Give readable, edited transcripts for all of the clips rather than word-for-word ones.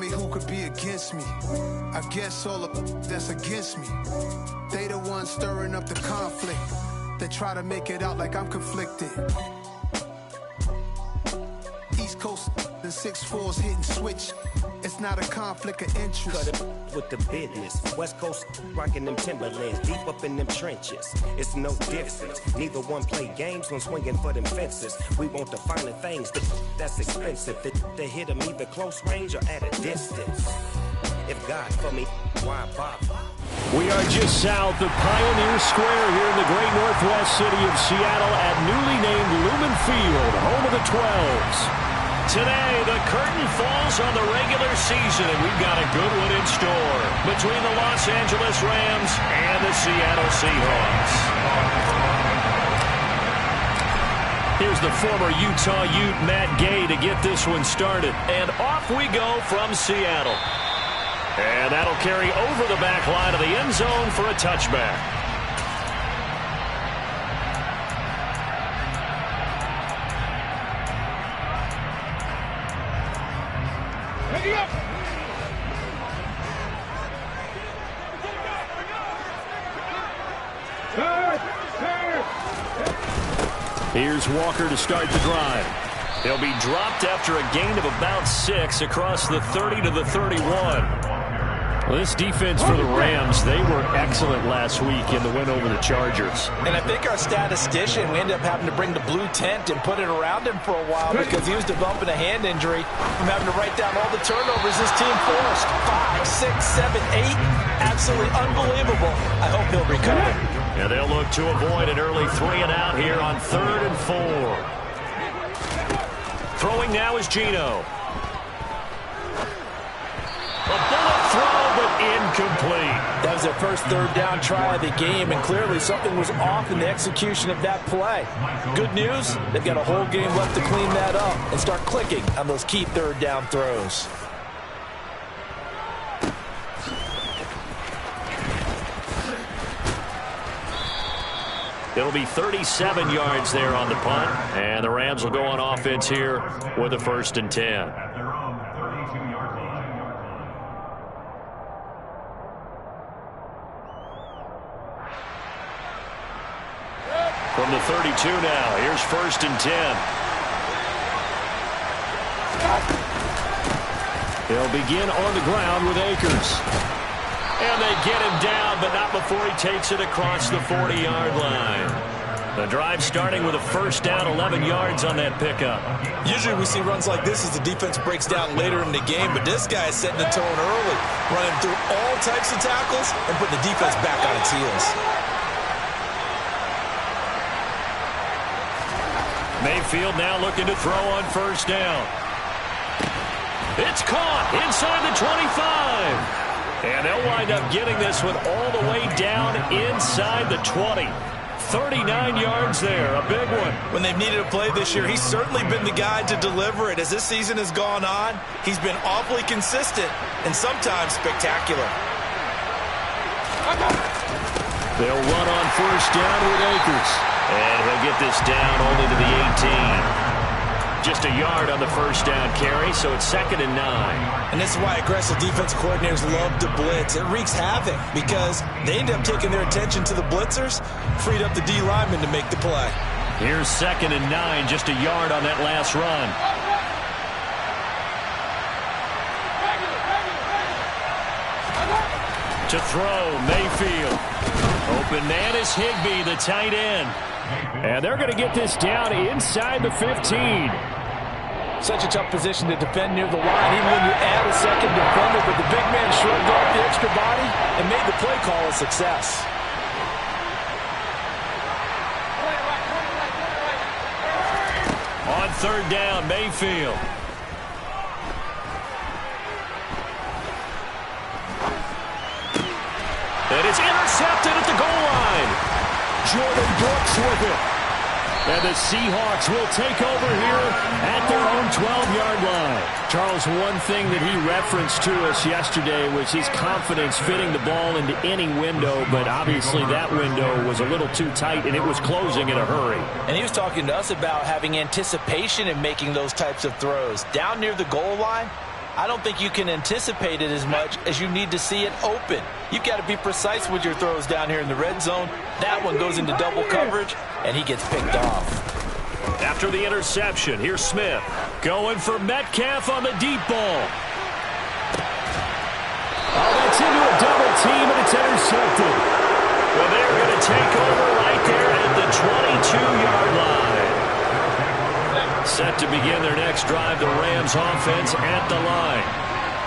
me who could be against me. I guess all of that's against me. They the ones stirring up the conflict. They try to make it out like I'm conflicted. East Coast, the 6'4s hitting switch. It's not a conflict of interest. Cut it with the business. West Coast rocking them Timberlands, deep up in them trenches. It's no difference. Neither one play games when swinging for them fences. We want the finer things, that's expensive. They hit them either close range or at a distance. If God for me, why bother? We are just south of Pioneer Square here in the great northwest city of Seattle at newly named Lumen Field, home of the 12s. Today, the curtain falls on the regular season, and we've got a good one in store between the Los Angeles Rams and the Seattle Seahawks. Here's the former Utah Ute, Matt Gay, to get this one started. And off we go from Seattle. And that'll carry over the back line of the end zone for a touchback. Here's Walker to start the drive. He'll be dropped after a gain of about 6 across the 30 to the 31. Well, this defense for the Rams, they were excellent last week in the win over the Chargers. And I think our statistician, we ended up having to bring the blue tent and put it around him for a while because he was developing a hand injury from having to write down all the turnovers this team forced. 5, 6, 7, 8. Absolutely unbelievable. I hope he'll recover. And they'll look to avoid an early 3 and out here on 3rd and 4. Throwing now is Geno. A bullet throw, but incomplete. That was their first 3rd down try of the game, and clearly something was off in the execution of that play. Good news, they've got a whole game left to clean that up and start clicking on those key 3rd down throws. It'll be 37 yards there on the punt, and the Rams will go on offense here with a 1st and 10. From the 32 now, here's 1st and 10. They'll begin on the ground with Akers. And they get him down, but not before he takes it across the 40-yard line. The drive starting with a 1st down, 11 yards on that pickup. Usually we see runs like this as the defense breaks down later in the game, but this guy is setting the tone early, running through all types of tackles and putting the defense back on its heels. Mayfield now looking to throw on 1st down. It's caught inside the 25. And they'll wind up getting this one all the way down inside the 20. 39 yards there, a big one. When they've needed a play this year, he's certainly been the guy to deliver it. As this season has gone on, he's been awfully consistent and sometimes spectacular. They'll run on 1st down with Akers. And he'll get this down only to the 18. Just a yard on the 1st down carry, so it's 2nd and 9. And this is why aggressive defense coordinators love to blitz. It wreaks havoc because they end up taking their attention to the blitzers, freed up the D lineman to make the play. Here's 2nd and 9, just a yard on that last run. To throw, Mayfield. Open man is Higbee, the tight end. And they're going to get this down inside the 15. Such a tough position to defend near the line, even when you add a second defender. But the big man shrugged off the extra body and made the play call a success. On 3rd down, Mayfield. And it's intercepted at the goal line. Jordan Brooks with it. And the Seahawks will take over here at their own 12-yard line. Charles, one thing that he referenced to us yesterday was his confidence fitting the ball into any window, but obviously that window was a little too tight, and it was closing in a hurry. And he was talking to us about having anticipation in making those types of throws. Down near the goal line, I don't think you can anticipate it as much as you need to see it open. You've got to be precise with your throws down here in the red zone. That one goes into double coverage, and he gets picked off. After the interception, here's Smith going for Metcalf on the deep ball. Oh, that's into a double team, and it's intercepted. Well, they're going to take over right there at the 22-yard line. Set to begin their next drive, the Rams offense at the line.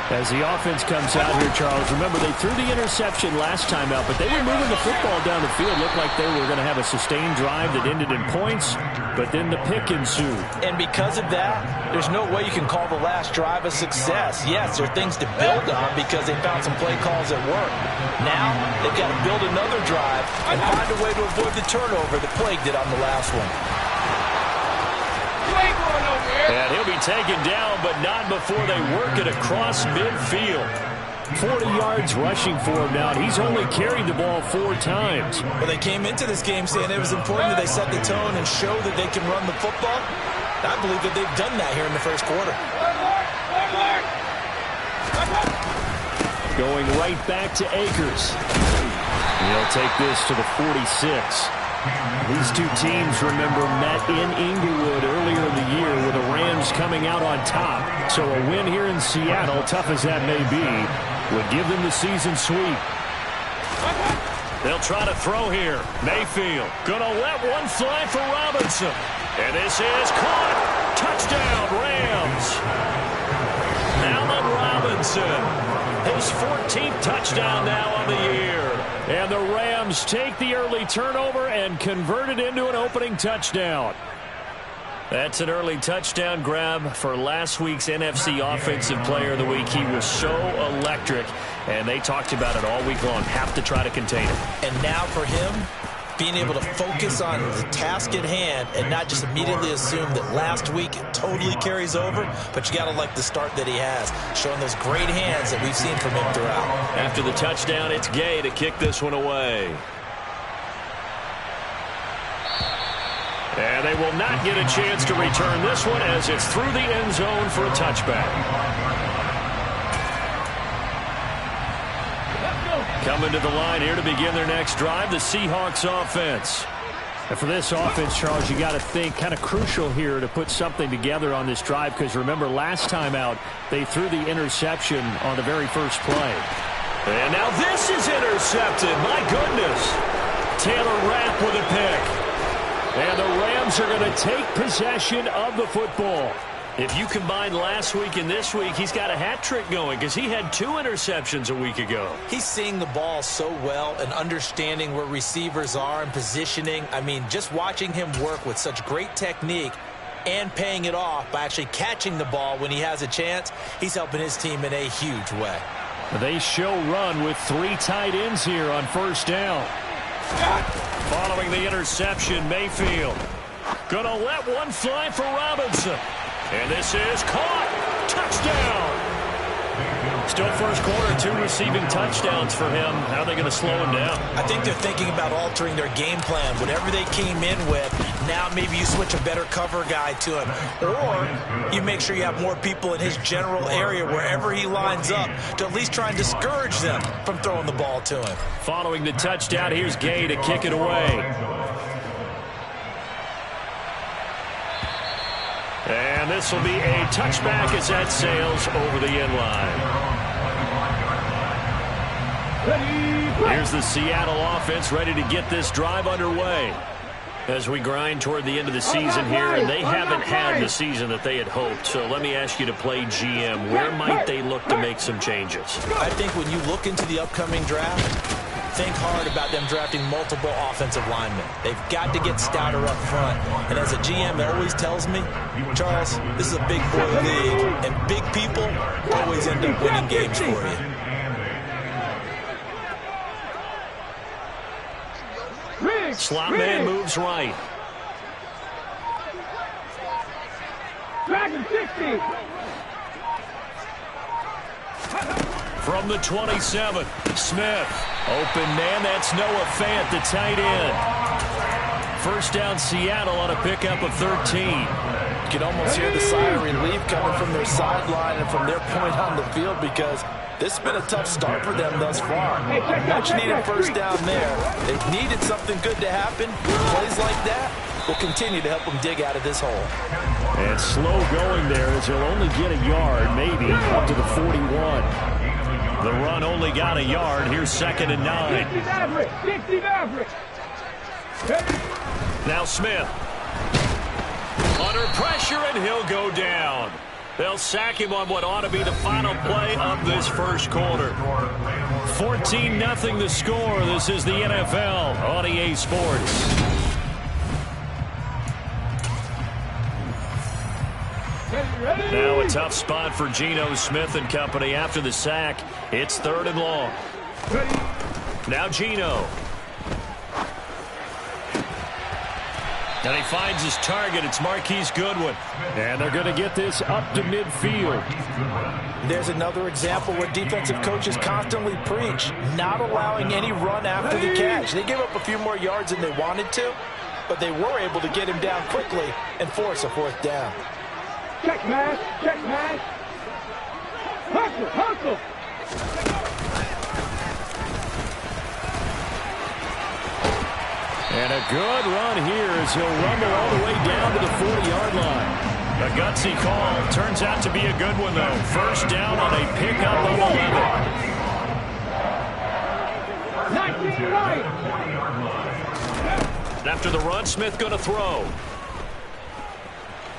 As the offense comes out here, Charles, remember they threw the interception last time out, but they were moving the football down the field. Looked like they were going to have a sustained drive that ended in points, but then the pick ensued. And because of that, there's no way you can call the last drive a success. Yes, there are things to build on because they found some play calls that work. Now, they've got to build another drive and find a way to avoid the turnover that plagued it on the last one. And he'll be taken down, but not before they work it across midfield. 40 yards rushing for him now, and he's only carried the ball 4 times. Well, they came into this game saying it was important that they set the tone and show that they can run the football. I believe that they've done that here in the first quarter. Going right back to Akers. He'll take this to the 46. These two teams, remember, met in Inglewood earlier in the year with the Rams coming out on top. So a win here in Seattle, tough as that may be, would give them the season sweep. They'll try to throw here. Mayfield gonna let one fly for Robinson. And this is caught. Touchdown, Rams. Allen Robinson. His 14th touchdown now on the year. And the Rams take the early turnover and convert it into an opening touchdown. That's an early touchdown grab for last week's NFC Offensive Player of the Week. He was so electric, and they talked about it all week long. Have to try to contain him. And now for him, being able to focus on the task at hand and not just immediately assume that last week it totally carries over, but you got to like the start that he has, showing those great hands that we've seen from him throughout. After the touchdown, it's Gay to kick this one away. And they will not get a chance to return this one as it's through the end zone for a touchback. Coming to the line here to begin their next drive, the Seahawks offense. And for this offense, Charles, you got to think kind of crucial here to put something together on this drive, because remember last time out they threw the interception on the very first play. And now this is intercepted. My goodness. Taylor Rapp with a pick. And the Rams are going to take possession of the football. If you combine last week and this week, he's got a hat trick going because he had 2 interceptions a week ago. He's seeing the ball so well and understanding where receivers are and positioning. I mean, just watching him work with such great technique and paying it off by actually catching the ball when he has a chance, he's helping his team in a huge way. They show run with 3 tight ends here on first down. Following the interception, Mayfield gonna let one fly for Robinson. And this is caught. Touchdown. Still first quarter, 2 receiving touchdowns for him. How are they going to slow him down? I think they're thinking about altering their game plan. Whatever they came in with, now maybe you switch a better cover guy to him. Or you make sure you have more people in his general area wherever he lines up to at least try and discourage them from throwing the ball to him. Following the touchdown, here's Gay to kick it away. And this will be a touchback as that sails over the end line. Here's the Seattle offense ready to get this drive underway. As we grind toward the end of the season here, and they haven't had the season that they had hoped. So let me ask you to play GM. Where might they look to make some changes? I think when you look into the upcoming draft, think hard about them drafting multiple offensive linemen. They've got to get stouter up front. And as a GM, it always tells me, Charles, this is a big boy league, and big people always end up winning games for you. Slot man moves right. From the 27, Smith. Open man, that's Noah Fant, the tight end. First down Seattle on a pickup of 13. You can almost hear the sigh of relief coming from their sideline and from their point on the field, because this has been a tough start for them thus far. Much needed first down there. They've needed something good to happen. Plays like that will continue to help them dig out of this hole. And slow going there as he'll only get a yard, maybe, up to the 41. The run only got a yard. Here's 2nd and 9. Now Smith. Under pressure, and he'll go down. They'll sack him on what ought to be the final play of this first quarter. 14-0 the score. This is the NFL on EA Sports. Now a tough spot for Geno Smith and company after the sack. It's 3rd and long. Now Geno. And he finds his target. It's Marquise Goodwin. And they're going to get this up to midfield. There's another example where defensive coaches constantly preach, not allowing any run after the catch. They gave up a few more yards than they wanted to, but they were able to get him down quickly and force a 4th down. Check man, check man. Hustle, hustle. And a good run here as he'll rumble all the way down to the 40-yard line. A gutsy call. Turns out to be a good one, though. First down on a pickup of 11. 19 right. After the run, Smith going to throw.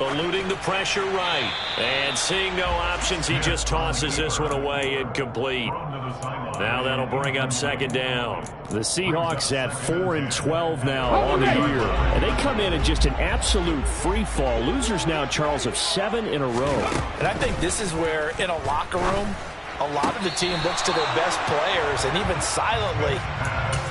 Eluding the pressure right. And seeing no options, he just tosses this one away, incomplete. Now that'll bring up 2nd down. The Seahawks at 4-12 now on the year. And they come in just an absolute free fall. Losers now, Charles, of 7 in a row. And I think this is where, in a locker room, a lot of the team looks to their best players and even silently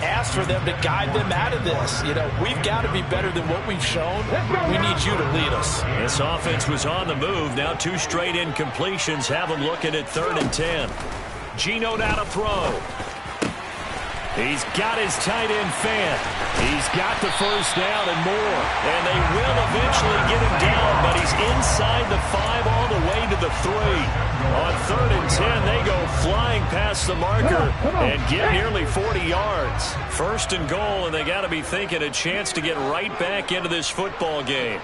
asks for them to guide them out of this. You know, we've got to be better than what we've shown. We need you to lead us. This offense was on the move. Now 2 straight incompletions have them looking at 3rd and 10. Geno now to throw. He's got his tight end Fant. He's got the first down and more. And they will eventually get him down, but he's inside the 5 all the way to the 3. On 3rd and 10, they go flying past the marker and get nearly 40 yards. 1st and goal, and they got to be thinking a chance to get right back into this football game.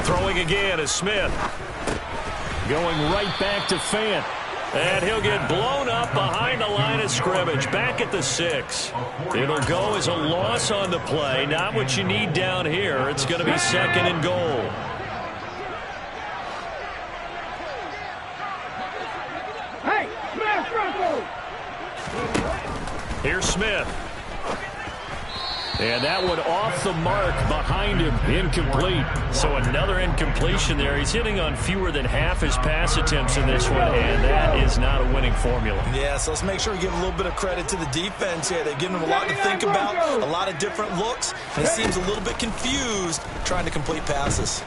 Throwing again is Smith. Going right back to Fant. And he'll get blown up behind the line of scrimmage. Back at the 6. It'll go as a loss on the play. Not what you need down here. It's going to be 2nd and goal. Hey, smash Bronco! Here's Smith. And that one off the mark behind him, incomplete. So another incompletion there. He's hitting on fewer than half his pass attempts in this one, and that is not a winning formula. Yeah, so let's make sure we give a little bit of credit to the defense here. They've given him a lot to think about, a lot of different looks, and he seems a little bit confused trying to complete passes.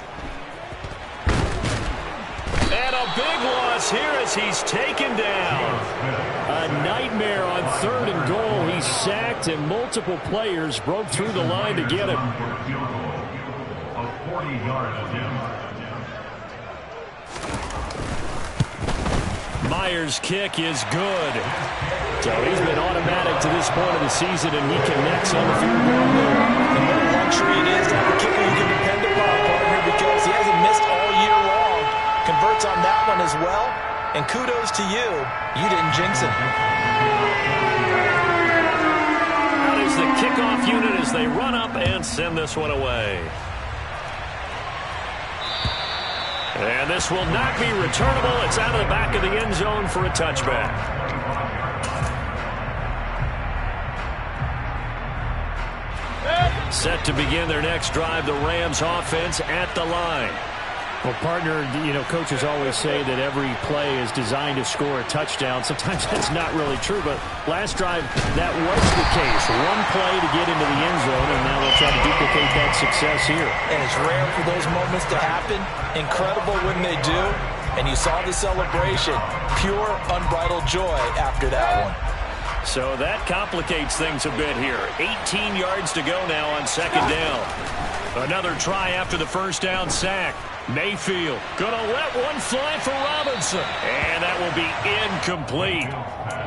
And a big loss here as he's taken down. A nightmare on 3rd and goal. He's sacked, and multiple players broke through the line to get him. Myers' kick is good. So he's been automatic to this point of the season, and he connects on the field goal there. And what a luxury it is to have a kicker you can depend upon, partner, because he hasn't missed all year long. Converts on that one as well. And kudos to you. You didn't jinx it. Out is the kickoff unit as they run up and send this one away. And this will not be returnable. It's out of the back of the end zone for a touchback. Set to begin their next drive, the Rams offense at the line. Well, partner, you know, coaches always say that every play is designed to score a touchdown. Sometimes that's not really true, but last drive, that was the case. One play to get into the end zone, and now they'll try to duplicate that success here. And it's rare for those moments to happen. Incredible when they do. And you saw the celebration. Pure, unbridled joy after that one. So that complicates things a bit here. 18 yards to go now on second down. Another try after the first down sack. Mayfield gonna let one fly for Robinson. And that will be incomplete.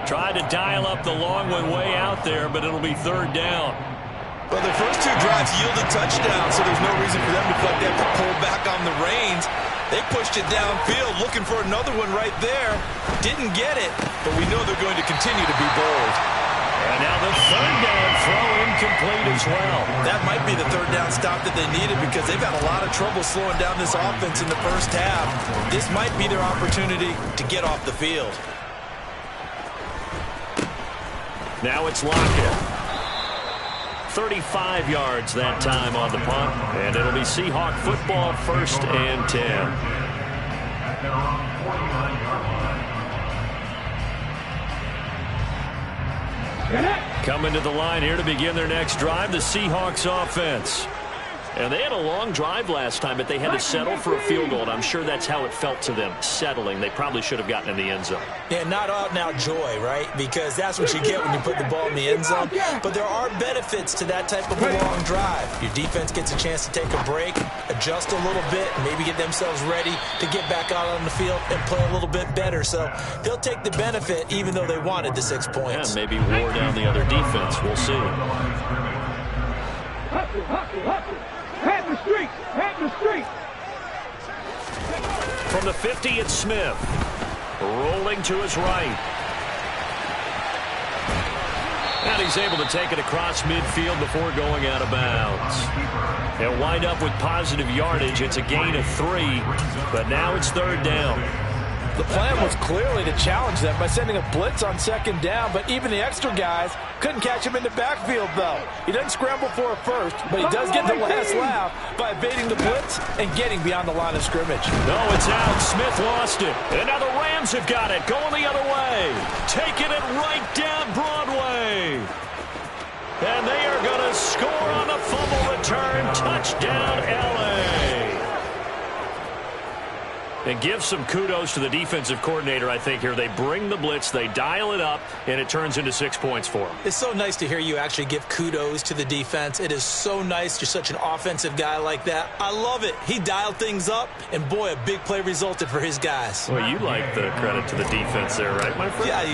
Tried to dial up the long one way out there, but it'll be third down. Well, their first two drives yielded touchdowns, so there's no reason for them to feel like they have to pull back on the reins. They pushed it downfield, looking for another one right there. Didn't get it, but we know they're going to continue to be bold. And now the third down throw incomplete as well. That might be the third down stop that they needed because they've had a lot of trouble slowing down this offense in the first half. This might be their opportunity to get off the field. Now it's Lockett. 35 yards that time on the punt, and it'll be Seahawk football, 1st and 10. Coming to the line here to begin their next drive, the Seahawks offense. And they had a long drive last time, but they had to settle for a field goal, and I'm sure that's how it felt to them, settling. They probably should have gotten in the end zone. Yeah, not out-and-out joy, right? Because that's what you get when you put the ball in the end zone. But there are benefits to that type of a long drive. Your defense gets a chance to take a break, adjust a little bit, and maybe get themselves ready to get back out on the field and play a little bit better. So they'll take the benefit even though they wanted the 6 points. Yeah, maybe wore down the other defense. We'll see. Hustle, hustle, hustle. Head in the street. Head in the street. From the 50, it's Smith. Rolling to his right. And he's able to take it across midfield before going out of bounds. They'll wind up with positive yardage. It's a gain of 3, but now it's third down. The plan was clearly to challenge them by sending a blitz on second down, but even the extra guys couldn't catch him in the backfield, though. He doesn't scramble for a first, but he does get the last laugh by evading the blitz and getting beyond the line of scrimmage. No, it's out. Smith lost it. And now the Rams have got it, going the other way. Taking it right down Broadway. And they are going to score on the fumble return. Touchdown, L.A. And give some kudos to the defensive coordinator, I think, here. They bring the blitz, they dial it up, and it turns into 6 points for them. It's so nice to hear you actually give kudos to the defense. It is so nice. You're such an offensive guy like that. I love it. He dialed things up, and boy, a big play resulted for his guys. Well, you like the credit to the defense there, right, my friend? Yeah,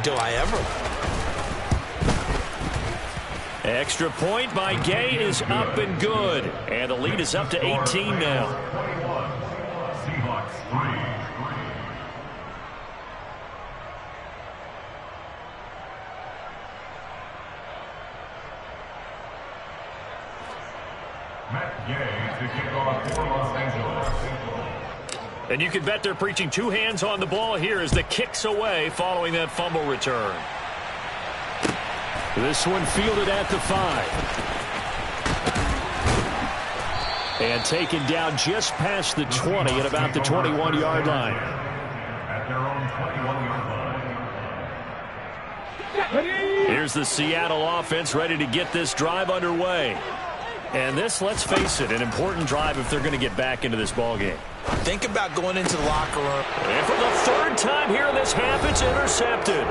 do I ever? Extra point by Gay is up and good. And the lead is up to 18 now. And you can bet they're preaching 2 hands on the ball here as the kick's away following that fumble return. This one fielded at the 5. And taken down just past the 20 at about the 21-yard line. At their own 21-yard line. Here's the Seattle offense ready to get this drive underway. And this, let's face it, an important drive if they're going to get back into this ballgame. Think about going into the locker room. And for the 3rd time here in this half, it's intercepted.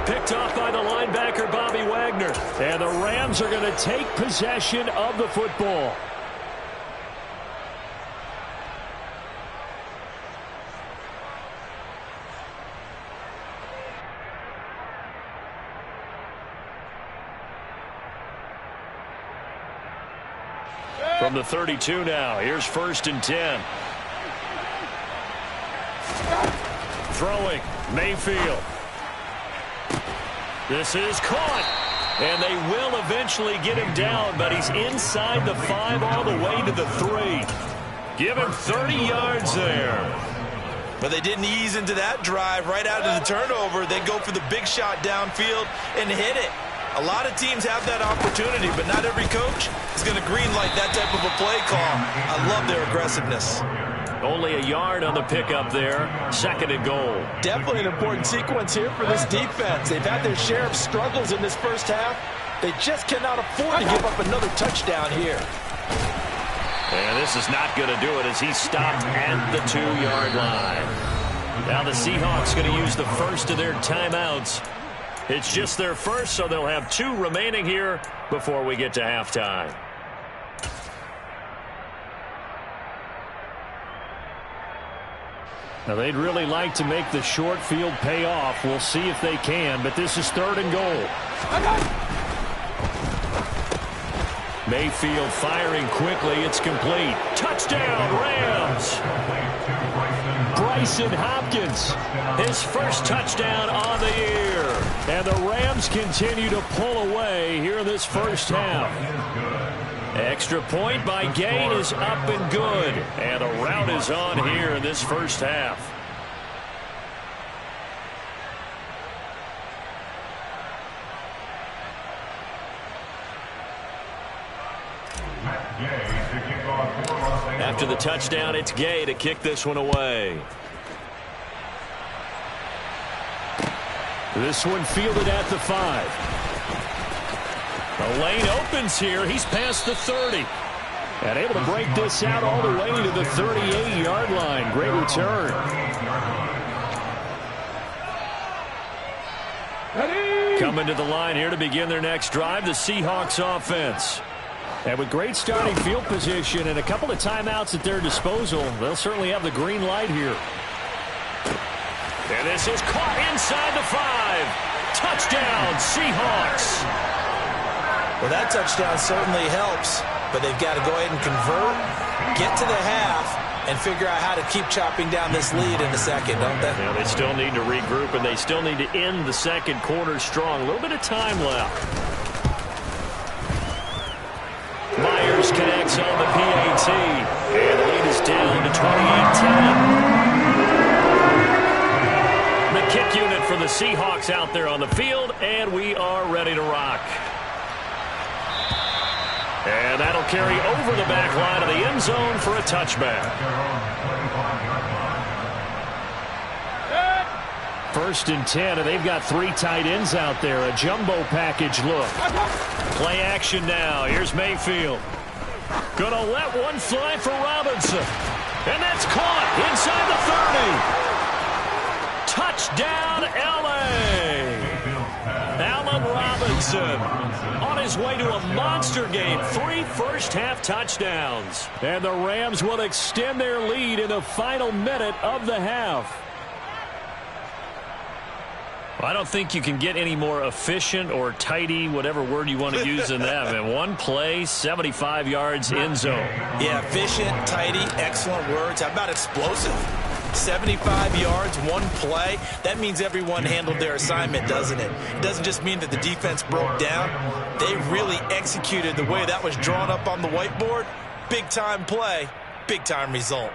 Picked off by the linebacker, Bobby Wagner. And the Rams are going to take possession of the football. From the 32 now, here's 1st and 10. Throwing, Mayfield. This is caught. And they will eventually get him down, but he's inside the 5 all the way to the 3. Give him 30 yards there. But they didn't ease into that drive right out of the turnover. They go for the big shot downfield and hit it. A lot of teams have that opportunity, but not every coach is going to greenlight that type of a play call. I love their aggressiveness. Only a yard on the pickup there. 2nd and goal. Definitely an important sequence here for this defense. They've had their share of struggles in this first half. They just cannot afford to give up another touchdown here. And this is not going to do it as he's stopped at the 2-yard line. Now the Seahawks going to use the first of their timeouts. It's just their first, so they'll have 2 remaining here before we get to halftime. Now, they'd really like to make the short field pay off. We'll see if they can, but this is 3rd and goal. Mayfield firing quickly. It's complete. Touchdown, Rams. Bryson Hopkins, his first touchdown on the year. And the Rams continue to pull away here in this first half. Extra point by Gay is up and good. And a rout is on here in this first half. After the touchdown, it's Gay to kick this one away. This one fielded at the 5. The lane opens here. He's past the 30. And able to break this out all the way to the 38-yard line. Great return. Coming to the line here to begin their next drive, the Seahawks offense. And with great starting field position and a couple of timeouts at their disposal, they'll certainly have the green light here. And this is caught inside the 5. Touchdown, Seahawks. Well, that touchdown certainly helps, but they've got to go ahead and convert, get to the half, and figure out how to keep chopping down this lead in the second, don't they? Yeah, they still need to regroup, and they still need to end the second quarter strong. A little bit of time left. Myers connects on the PAT, and the lead is down to 28-10. The kick unit for the Seahawks out there on the field, and we are ready to rock. And that'll carry over the back line of the end zone for a touchback. 1st and 10, and they've got 3 tight ends out there. A jumbo package look. Play action now. Here's Mayfield. Gonna let one fly for Robinson. And that's caught inside the 30. Touchdown, L.A. Allen Robinson on his way to a monster game. 3 first-half touchdowns. And the Rams will extend their lead in the final minute of the half. I don't think you can get any more efficient or tidy, whatever word you want to use in that. And one play, 75 yards, end zone. Yeah, efficient, tidy, excellent words. How about explosive? 75 yards, one play. That means everyone handled their assignment, doesn't it? It doesn't just mean that the defense broke down. They really executed the way that was drawn up on the whiteboard. Big-time play, big-time result.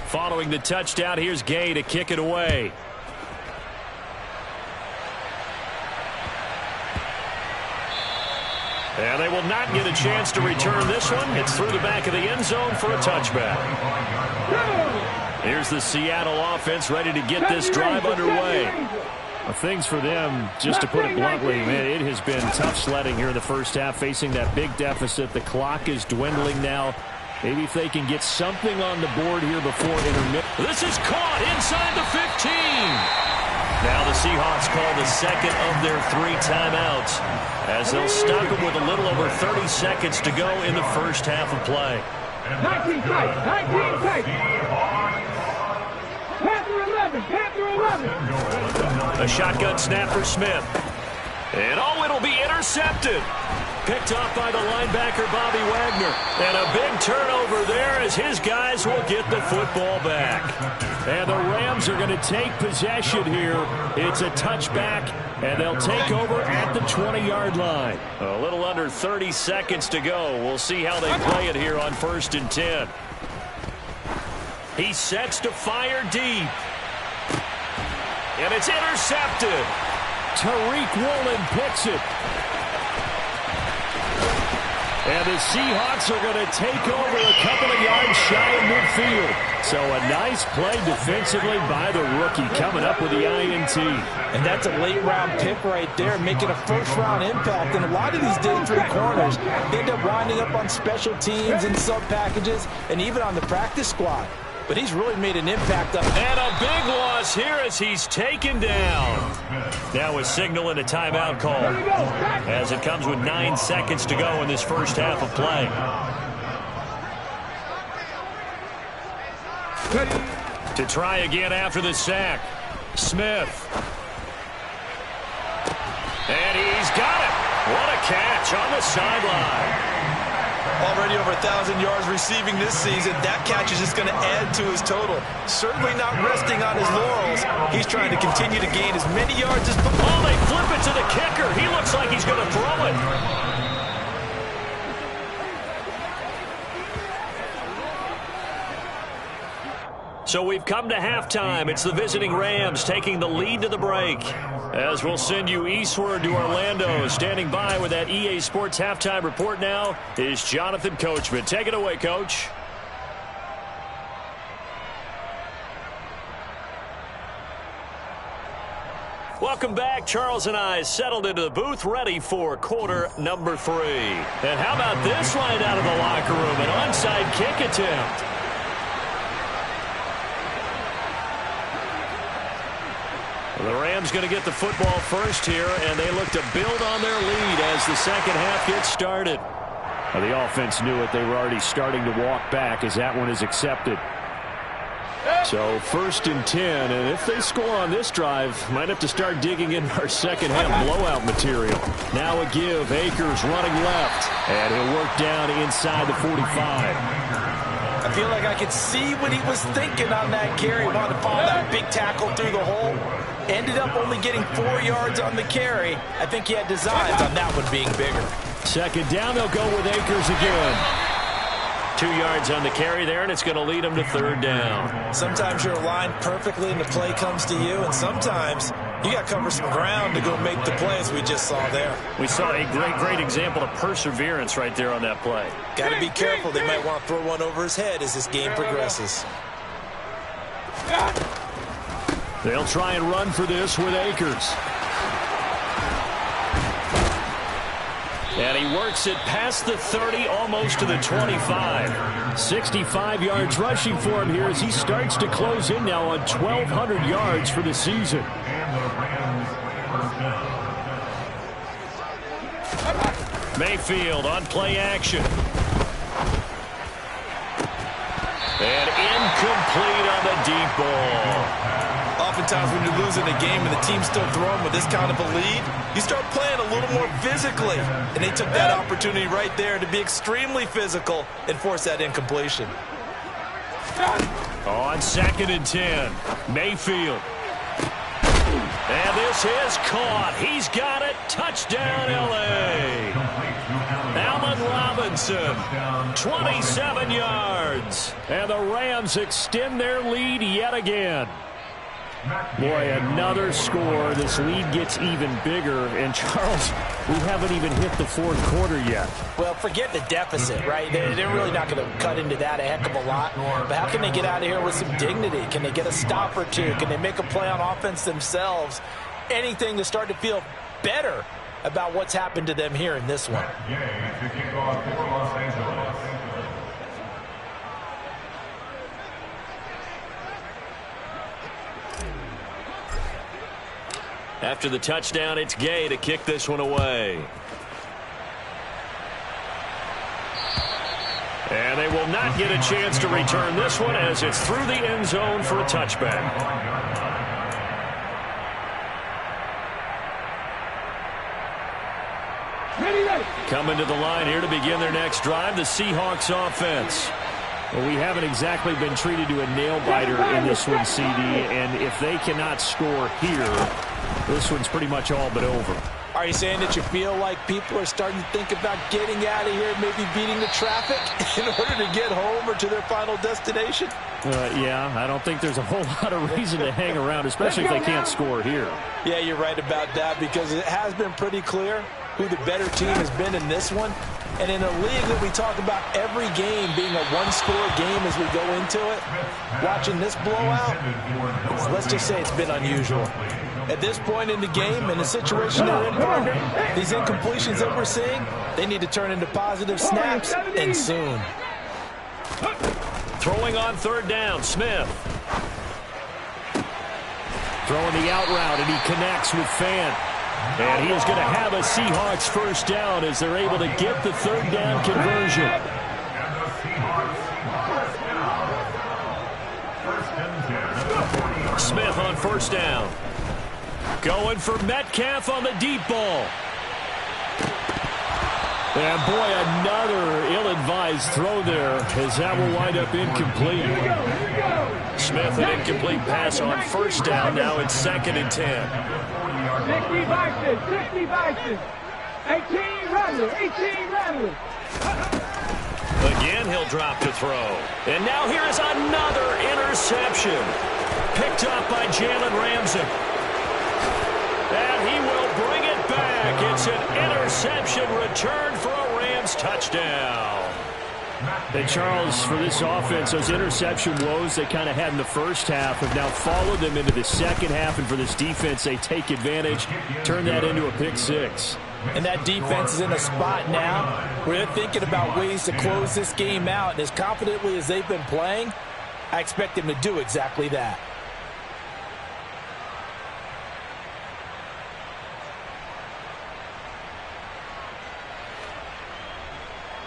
Following the touchdown, here's Gay to kick it away. And they will not get a chance to return this one. It's through the back of the end zone for a touchback. Here's the Seattle offense ready to get this drive underway. Well, things for them, just to put it bluntly, man, it has been tough sledding here in the first half, facing that big deficit. The clock is dwindling now. Maybe if they can get something on the board here before intermission. This is caught inside the 15. Now the Seahawks call the second of their 3 timeouts as they'll stop them with a little over 30 seconds to go in the first half of play. 19 tight, 19 tight. Panther 11, Panther 11. A shotgun snap for Smith. And oh, it'll be intercepted. Picked off by the linebacker, Bobby Wagner. And a big turnover there as his guys will get the football back. And the Rams are going to take possession here. It's a touchback, and they'll take over at the 20-yard line. A little under 30 seconds to go. We'll see how they play it here on 1st and 10. He sets to fire deep. And it's intercepted. Tariq Woolen picks it. And the Seahawks are going to take over a couple of yards shy of midfield. So a nice play defensively by the rookie coming up with the INT. And that's a late-round pick right there, making a first-round impact. And a lot of these day 3 corners, they end up winding up on special teams and sub-packages and even on the practice squad. But he's really made an impact up. And a big loss here as he's taken down. Now a signal and a timeout call as it comes with 9 seconds to go in this first half of play. To try again after the sack. Smith. And he's got it. What a catch on the sideline. Already over 1,000 yards receiving this season. That catch is just going to add to his total. Certainly not resting on his laurels. He's trying to continue to gain as many yards as possible. Oh, they flip it to the kicker. He looks like he's going to throw it. So we've come to halftime. It's the visiting Rams taking the lead to the break. As we'll send you eastward to Orlando. Standing by with that EA Sports halftime report now is Jonathan Coachman. Take it away, Coach. Welcome back. Charles and I settled into the booth ready for quarter number 3. And how about this line out of the locker room? An onside kick attempt. The Rams going to get the football first here, and they look to build on their lead as the second half gets started. Well, the offense knew it. They were already starting to walk back as that one is accepted. So 1st and 10, and if they score on this drive, might have to start digging in our second half blowout material. Now a give. Akers running left, and he'll work down inside the 45. I feel like I could see what he was thinking on that carry. Wanted to follow that big tackle through the hole. Ended up only getting 4 yards on the carry. I think he had designs on that one being bigger. Second down, they'll go with Akers again. 2 yards on the carry there, and it's going to lead them to 3rd down. Sometimes you're aligned perfectly and the play comes to you, and sometimes you got to cover some ground to go make the play, as we just saw there. We saw a great example of perseverance right there on that play. Got to be careful. They might want to throw one over his head as this game progresses. They'll try and run for this with Akers. And he works it past the 30, almost to the 25. 65 yards rushing for him here as he starts to close in now on 1,200 yards for the season. Mayfield on play action. And incomplete on the deep ball. Oftentimes when you're losing a game and the team's still throwing with this kind of a lead, you start playing a little more physically. And they took that opportunity right there to be extremely physical and force that incompletion. On 2nd and 10, Mayfield. And this is caught. He's got it. Touchdown, L.A. Allen Robinson, 27 yards. And the Rams extend their lead yet again. Boy, another score. This lead gets even bigger. And, Charles, we haven't even hit the 4th quarter yet. Well, forget the deficit, right? They're really not going to cut into that a heck of a lot. But how can they get out of here with some dignity? Can they get a stop or two? Can they make a play on offense themselves? Anything to start to feel better about what's happened to them here in this one. After the touchdown, it's Gay to kick this one away. And they will not get a chance to return this one as it's through the end zone for a touchback. Coming to the line here to begin their next drive, the Seahawks offense. Well, we haven't exactly been treated to a nail-biter in this one, CD, and if they cannot score here, this one's pretty much all but over. Are you saying that you feel like people are starting to think about getting out of here, maybe beating the traffic in order to get home or to their final destination? Yeah, I don't think there's a whole lot of reason to hang around, especially if they can't score here. Yeah, you're right about that, because it has been pretty clear who the better team has been in this one. And in a league that we talk about every game being a one-score game as we go into it, watching this blowout, let's just say it's been unusual. At this point in the game, in the situation they're in, partner, these incompletions that we're seeing, they need to turn into positive snaps, and soon. Throwing on third down, Smith. Throwing the out route, and he connects with Fant. And he is going to have a Seahawks first down as they're able to get the third down conversion. Smith on first down. Going for Metcalf on the deep ball. And boy, another ill-advised throw there as that will wind up incomplete. Smith, an incomplete pass on first down. Now it's 2nd and 10. 60 boxes. 18 runners. Again, he'll drop to throw. And now here is another interception. Picked up by Jalen Ramsey. And he will bring it back. It's an interception return for a Rams touchdown. And Charles, for this offense, those interception woes they kind of had in the first half have now followed them into the second half. And for this defense, they take advantage, turn that into a pick six. And that defense is in a spot now where they're thinking about ways to close this game out. And as confidently as they've been playing, I expect them to do exactly that.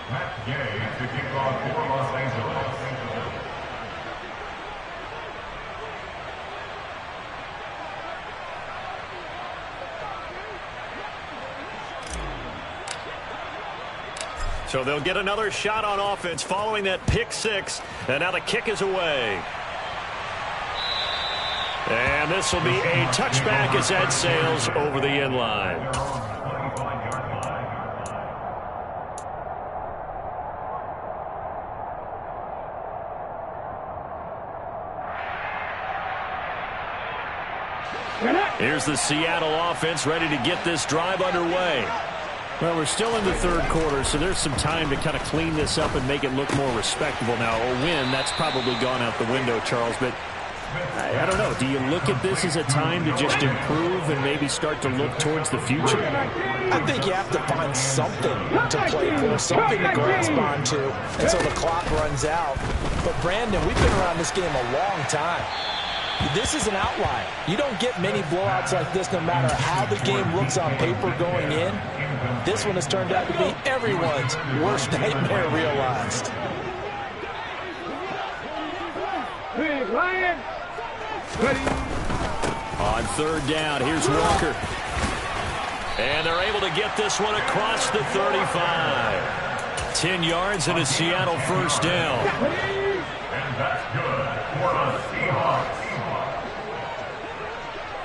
Matt Gay to kick off for Los Angeles. So they'll get another shot on offense following that pick six. And now the kick is away. And this will be a touchback as that sails over the end line. Here's the Seattle offense ready to get this drive underway. Well, we're still in the third quarter, so there's some time to kind of clean this up and make it look more respectable. Now, a win, that's probably gone out the window, Charles, but I don't know. Do you look at this as a time to just improve and maybe start to look towards the future? I think you have to find something to play for, something to grasp onto until the clock runs out. But, Brandon, we've been around this game a long time. This is an outlier. You don't get many blowouts like this no matter how the game looks on paper going in. This one has turned out to be everyone's worst nightmare realized. Big Lion. On third down, here's Walker. And they're able to get this one across the 35. 10 yards and a Seattle first down. And that's good for the Seahawks.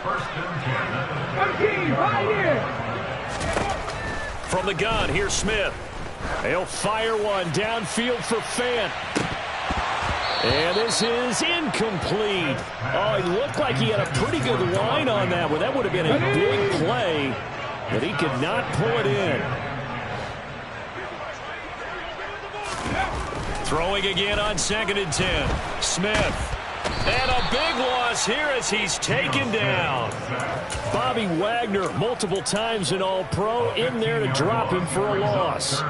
First and 10. Right here. From the gun, here's Smith. He'll fire one downfield for Fant. And this is incomplete. Oh, he looked like he had a pretty good line on that one. That would have been a big play, but he could not pull it in. Throwing again on 2nd and 10. Smith. And a big loss here as he's taken down. Bobby Wagner, multiple times an All-Pro, in there to drop him for a loss.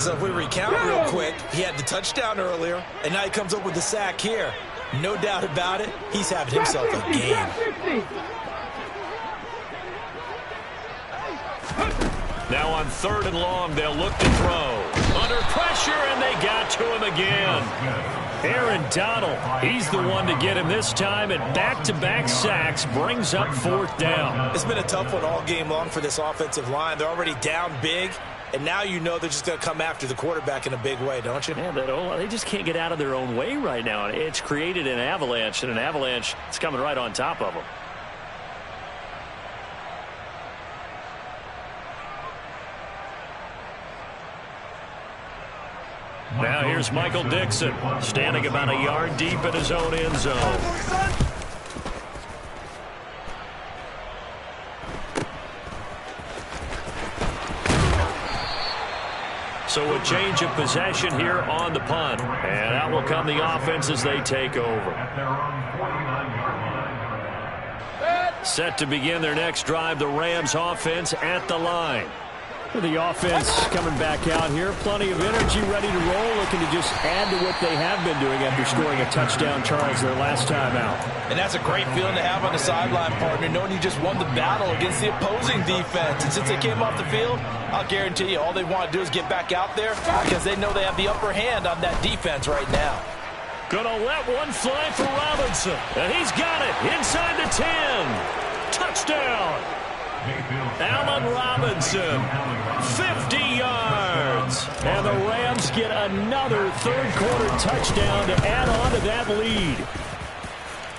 So if we recount real quick, he had the touchdown earlier, and now he comes up with the sack here. No doubt about it, he's having himself a game. Now on 3rd and long, they'll look to throw. Under pressure, and they got to him again. Aaron Donald, he's the one to get him this time, and back-to-back sacks brings up 4th down. It's been a tough one all game long for this offensive line. They're already down big, and now you know they're just going to come after the quarterback in a big way, don't you? Yeah, they just can't get out of their own way right now. It's created an avalanche, and an avalanche is coming right on top of them. Now here's Michael Dixon, standing about a yard deep in his own end zone. So a change of possession here on the punt. And out will come the offense as they take over. Set to begin their next drive, the Rams offense at the line. The offense coming back out here. Plenty of energy, ready to roll, looking to just add to what they have been doing after scoring a touchdown, Charles, their last time out. And that's a great feeling to have on the sideline, partner, knowing you just won the battle against the opposing defense. And since they came off the field, I'll guarantee you all they want to do is get back out there because they know they have the upper hand on that defense right now. Gonna let one fly for Robinson. And he's got it inside the 10. Touchdown. Allen Robinson, 50 yards. And the Rams get another third-quarter touchdown to add on to that lead.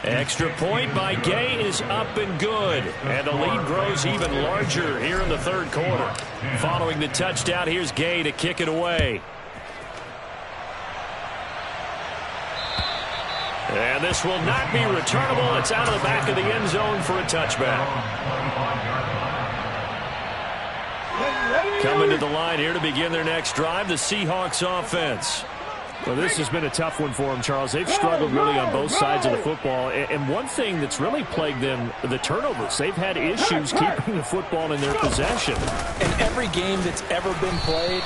Extra point by Gay is up and good. And the lead grows even larger here in the third quarter. Following the touchdown, here's Gay to kick it away. And this will not be returnable. It's out of the back of the end zone for a touchback. Coming to the line here to begin their next drive, the Seahawks offense. Well, this has been a tough one for them, Charles. They've struggled really on both sides of the football. And one thing that's really plagued them, the turnovers. They've had issues keeping the football in their possession. In every game that's ever been played,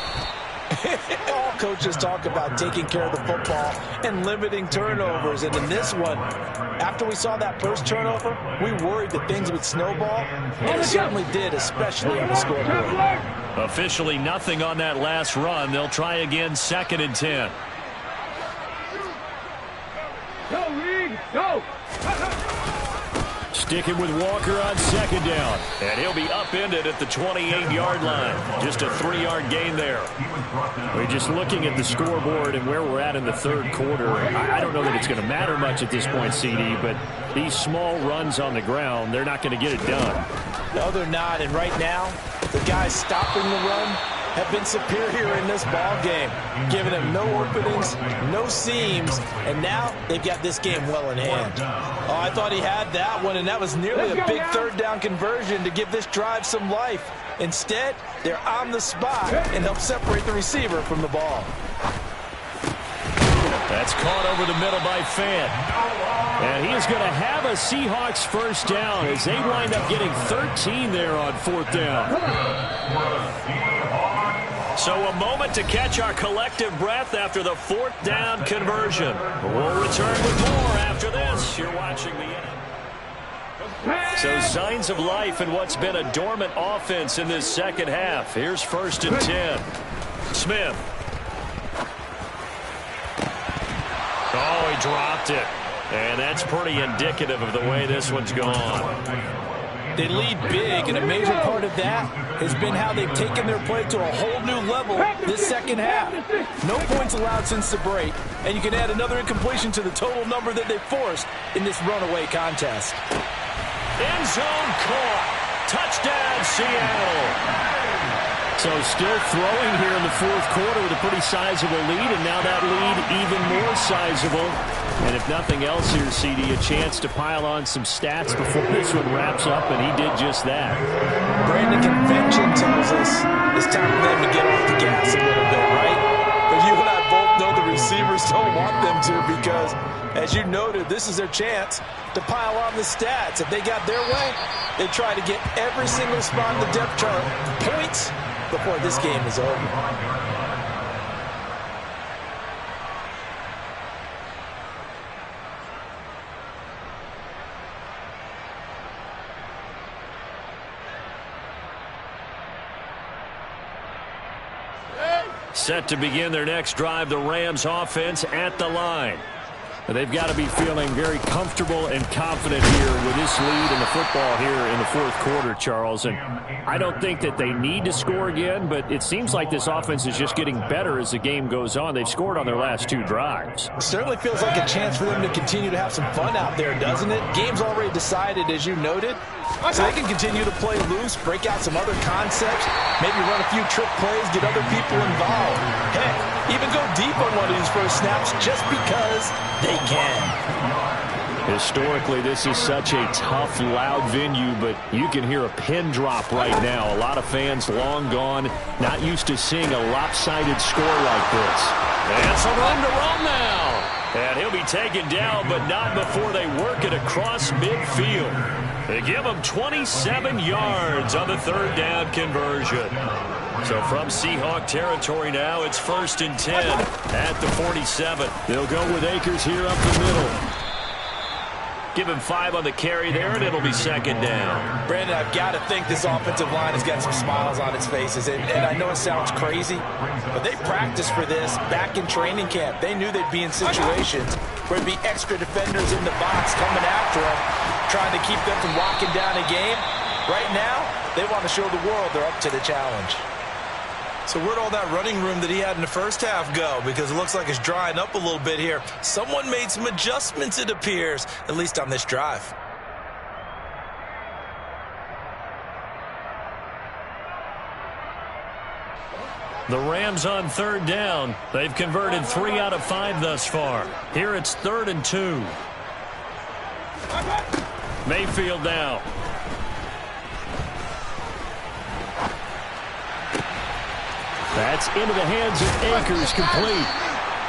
all coaches talk about taking care of the football and limiting turnovers. And in this one, after we saw that first turnover, we worried that things would snowball. And it certainly did, especially on the scoreboard. Officially nothing on that last run. They'll try again, 2nd and 10. Go, Reed, go! Sticking with Walker on 2nd down. And he'll be upended at the 28-yard line. Just a 3-yard gain there. We're just looking at the scoreboard and where we're at in the third quarter. I don't know that it's going to matter much at this point, CD, but these small runs on the ground, they're not going to get it done. No, they're not. And right now, the guys stopping the run have been superior in this ball game, giving them no openings, no seams, and now they've got this game well in hand. Oh, I thought he had that one, and that was nearly a big third down conversion to give this drive some life. Instead, they're on the spot and help separate the receiver from the ball. That's caught over the middle by Fant. And he is going to have a Seahawks first down as they wind up getting 13 there on 4th down. So a moment to catch our collective breath after the 4th down conversion. We'll return with more after this. You're watching the end. So signs of life in what's been a dormant offense in this second half. Here's 1st and 10. Smith. Oh, he dropped it. And that's pretty indicative of the way this one's gone. They lead big, and a major part of that has been how they've taken their play to a whole new level this second half. No points allowed since the break, and you can add another incompletion to the total number that they forced in this runaway contest. End zone caught. Touchdown, Seattle. So still throwing here in the fourth quarter with a pretty sizable lead, and now that lead even more sizable. And if nothing else here, CD, a chance to pile on some stats before this one wraps up, and he did just that. Brandon, convention tells us it's time for them to get off the gas a little bit, right? But you and I both know the receivers don't want them to because, as you noted, this is their chance to pile on the stats. If they got their way, they try to get every single spot in the depth chart points before this game is over. Set to begin their next drive, the Rams offense at the line. They've got to be feeling very comfortable and confident here with this lead in the football here in the fourth quarter, Charles. And I don't think that they need to score again, but it seems like this offense is just getting better as the game goes on. They've scored on their last 2 drives. It certainly feels like a chance for them to continue to have some fun out there, doesn't it? Game's already decided, as you noted. So they can continue to play loose, break out some other concepts, maybe run a few trick plays, get other people involved. Heck, even go deep on one of these first snaps just because they can. Historically, this is such a tough, loud venue, but you can hear a pin drop right now. A lot of fans long gone, not used to seeing a lopsided score like this. And some room to run now. And he'll be taken down, but not before they work it across midfield. They give him 27 yards on the third down conversion. So from Seahawk territory now, it's 1st and 10 at the 47. They'll go with Akers here up the middle. Give him 5 on the carry there, and it'll be 2nd down. Brandon, I've got to think this offensive line has got some smiles on its faces. And I know it sounds crazy, but they practiced for this back in training camp. They knew they'd be in situations where there'd be extra defenders in the box coming after them, trying to keep them from locking down a game. Right now, they want to show the world they're up to the challenge. So where'd all that running room that he had in the first half go? Because it looks like it's drying up a little bit here. Someone made some adjustments, it appears, at least on this drive. The Rams on 3rd down. They've converted 3 out of 5 thus far. Here it's 3rd and 2. Mayfield now. That's into the hands of Akers, complete.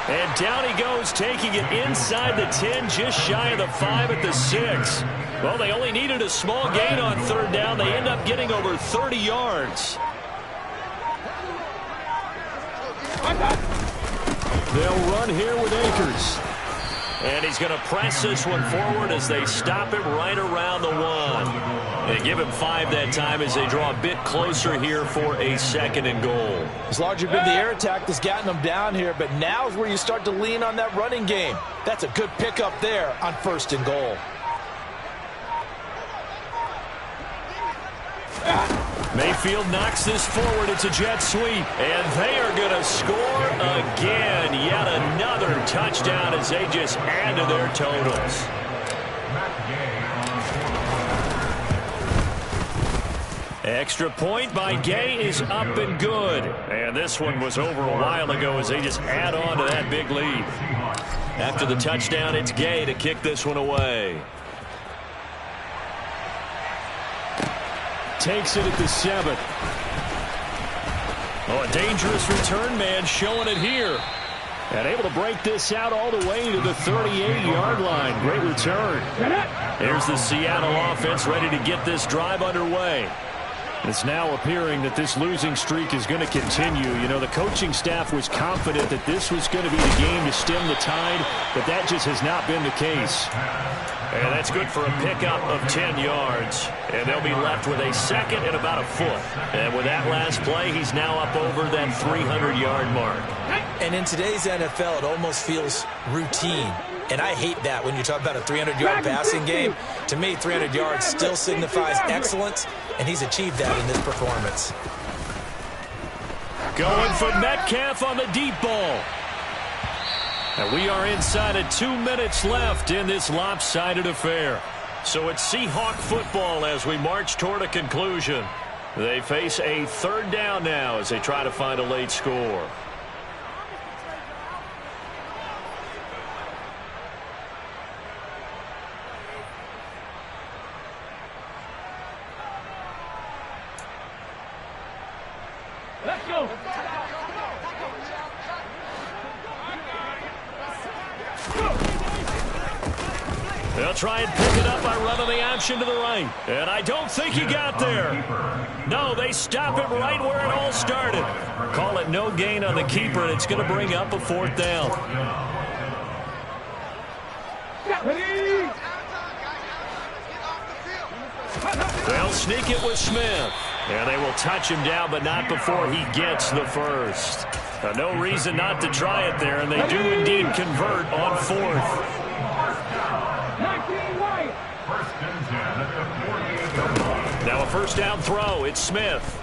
And down he goes, taking it inside the 10, just shy of the 5 at the 6. Well, they only needed a small gain on 3rd down. They end up getting over 30 yards. They'll run here with Akers. And he's going to press this one forward as they stop him right around the 1. They give him 5 that time as they draw a bit closer here for a 2nd and goal. It's largely been the air attack that's gotten them down here, but now is where you start to lean on that running game. That's a good pickup there on 1st and goal. Mayfield knocks this forward. It's a jet sweep. And they are going to score again. Yet another touchdown as they just add to their totals. Extra point by Gay is up and good. And this one was over a while ago as they just add on to that big lead. After the touchdown, it's Gay to kick this one away. Takes it at the 7. Oh, a dangerous return man showing it here. And able to break this out all the way to the 38-yard line. Great return. Here's the Seattle offense ready to get this drive underway. It's now appearing that this losing streak is going to continue. You know, the coaching staff was confident that this was going to be the game to stem the tide, but that just has not been the case. And that's good for a pickup of 10 yards. And they'll be left with a 2nd and about a foot. And with that last play, he's now up over that 300-yard mark. And in today's NFL, it almost feels routine. And I hate that when you talk about a 300-yard passing game. To me, 300 yards still signifies excellence, and he's achieved that in this performance. Going for Metcalf on the deep ball. And we are inside of 2 minutes left in this lopsided affair. So it's Seahawk football as we march toward a conclusion. They face a 3rd down now as they try to find a late score. Let's go. They'll try and pick it up by running the option to the right. And I don't think he got there. No, they stop him right where it all started. Call it no gain on the keeper, and it's going to bring up a 4th down. They'll sneak it with Smith. And they will touch him down, but not before he gets the first. No reason not to try it there, and they do indeed convert on 4th. Now a 1st down throw. It's Smith.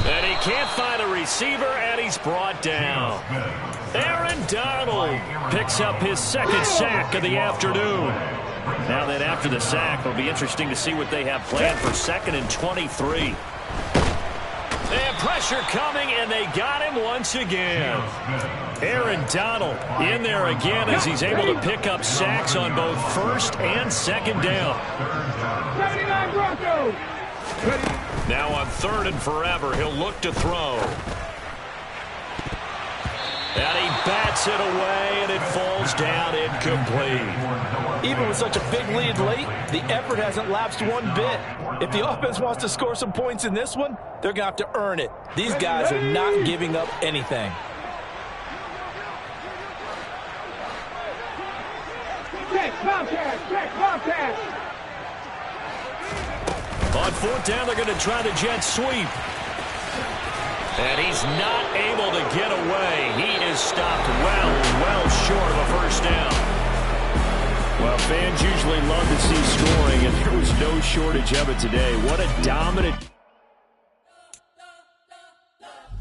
And he can't find a receiver, and he's brought down. Aaron Donald picks up his 2nd sack of the afternoon. Now then, after the sack, it'll be interesting to see what they have planned for 2nd and 23. And pressure coming, and they got him once again. Aaron Donald in there again as he's able to pick up sacks on both first and second down. 79 Broncos. Now on 3rd and forever, he'll look to throw. And he bats it away, and it falls down incomplete. Even with such a big lead late, the effort hasn't lapsed one bit. If the offense wants to score some points in this one, they're going to have to earn it. These guys are not giving up anything. Check, Bobcat, check, Bobcat. On 4th down, they're going to try the jet sweep. And he's not able to get away. He is stopped well short of a first down. Well, fans usually love to see scoring, and there was no shortage of it today. What a dominant...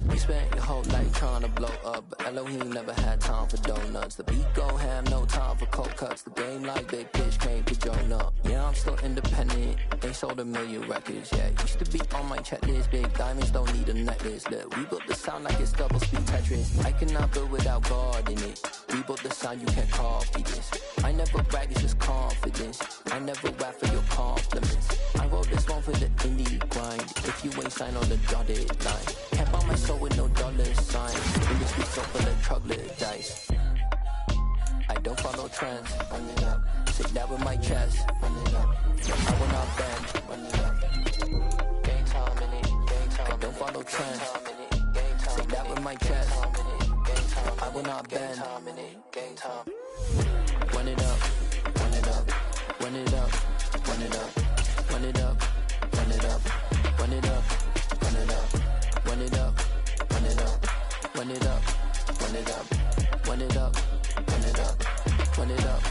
We spent your whole life trying to blow up, but Elohim never had time for donuts. The beat go ham, no time for cold cuts. The game like Big Pitch came to join up. Yeah, I'm still independent. They sold 1 million records. Yeah, used to be on my checklist. Big diamonds don't need a necklace. Look, we built the sound like it's double speed Tetris. I cannot build without God in it. We built the sound, you can't copy this. I never brag, it's just confidence. I never rap for your compliments. I wrote this one for the indie grind. If you ain't signed on the dotted line, can't buy my soul with no dollar sign. In the streets so full of troglodytes. I don't follow trends. Run it up. Sit that with my chest. Run it up. I will not bend. Run it up. Game time in it. Game time. I don't follow trends. Sit that with my chest. I will not bend. Game time. Run it up. Run it up. Run it up. Run it up. Run it up. Run it up. Run it up. Run it up. Run it up. Run it up. Run it up. Run it up. Run it up. Run it up. Run it up.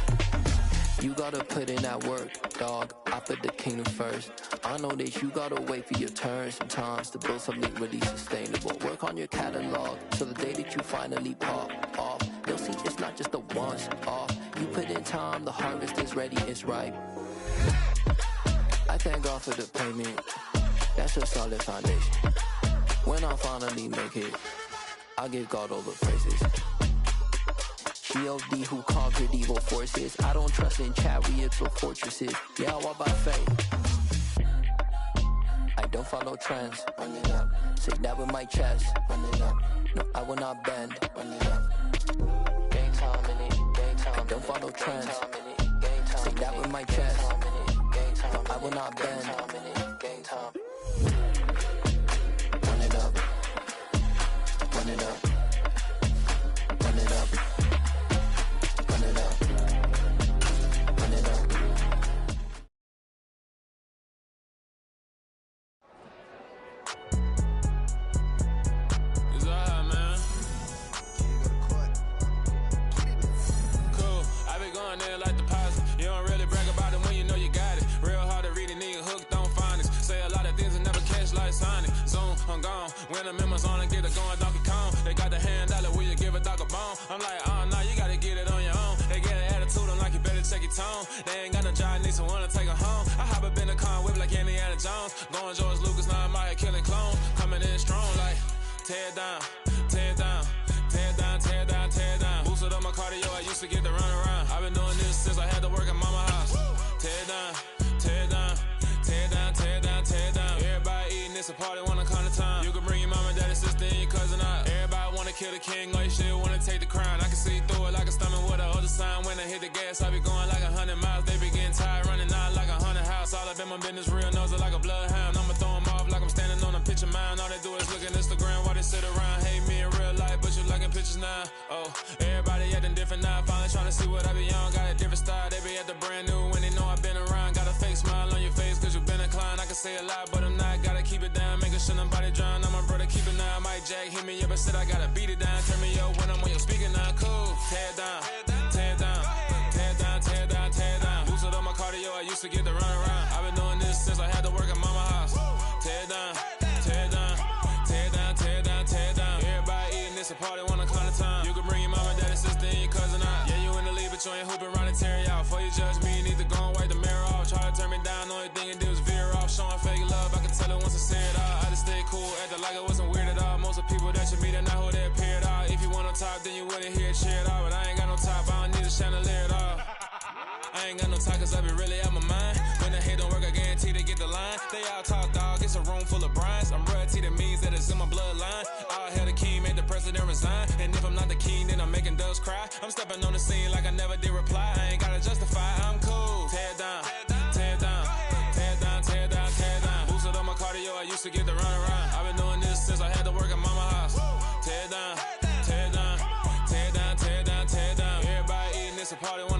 You gotta put in that work, dog. I put the kingdom first. I know that you gotta wait for your turn sometimes to build something really sustainable. Work on your catalog so the day that you finally pop off, you'll see it's not just a once off. You put in time, the harvest is ready, it's ripe. I thank God for the payment. That's a solid foundation. When I finally make it, I'll give God all the praises. G.O.D. who conquered evil forces. I don't trust in chariots or fortresses. Yeah, I walk by faith. I don't follow trends. Run it up. Say that with my chest. Run it up. No, I will not bend. Run it up. Game time in it. Game time. I don't follow trends. Say that with my chest. No, I will not bend. Game time. Run it up. Run it up. Run it up. Run it up. Run it up. It's alright, man. Cool. I be going there like deposit. You don't really brag about it when you know you got it. Real hard to read a nigga hooked on phonics. Say a lot of things and never catch like Sonic. Zoom, I'm gone. When the members on and get it going, Donkey Kong. They got the hand dollar, will you give a dog a bone? I'm like, oh no, you gotta get it on your own. They get an attitude, I'm like, you better check your tone. They ain't got no job, need someone to take her home. I hop up in the car, whip like Indiana Jones. Going George Lucas, now I'm out here killing clones. Coming in strong like, tear down, tear down, tear down, tear down, tear down. Boosted up my cardio, I used to get to run around. I've been doing this since I had to work at mama house. Tear down, tear down, tear down, tear down, tear down. Everybody eating, it's a party, wanna come to time. You can bring your mama, daddy, sister, and your cousin out. Everybody wanna kill the king, or you shit wanna take the crown. I can see through it like a stomach with a other sign. When I hit the gas, I be going like 100 miles. They be getting tired, running out like 100 house. All up in my business, real nose it like a bloodhound. I'ma throw them off like I'm standing on a picture mound. All they do is look at Instagram while they sit around. Hate me in real life, but you liking pictures now. Oh, everybody acting different now. Finally trying to see what I be on. Got a different style, they be at the brand new when they know I've been around. Got a fake smile on your face cause you been inclined. I can say a lot, but I'm not. Gotta keep it down, making sure nobody drown. I'm my brother, keep it now. Mike Jack hit me up and said I gotta beat it down. Turn me up when I'm on your speaker now. Cool, tear down, tear down, tear down, tear down, tear down. Boosted up my cardio, I used to get to run around. I've been doing this since I had to work at mama house. Tear down, tear down, tear down, tear down, tear down. Everybody eating, it's a party, wanna come to time. You can bring your mama, daddy, sister, and your cousin out. Yeah, you in the league, but you ain't hooping around and tear you out. Before you judge me, you need to go and wipe the mirror off. Try to turn me down, only thing it did was veer off. Showing fake love, I can tell it once I say it out. I just stay cool, acting like it wasn't weird. top, then you wouldn't hear it cheer at all. But I ain't got no top, I don't need a chandelier at all. I ain't got no talk, cause I be really out my mind. When the hate don't work, I guarantee to get the line. They all talk, dog, it's a room full of brines. I'm royalty, that means that it's in my bloodline. All hell the king, made the president resign. And if I'm not the king, then I'm making doves cry. I'm stepping on the scene like I never did reply. I ain't gotta justify, I'm cool. Tear it down, tear it down, tear it down, tear it down, tear it down. Boosted on my cardio, I used to get the run around. I've been doing this since I had to work at mama house. Tear it down, tear it down, tear it down, tear it down, tear it down. Everybody eating, it's a party when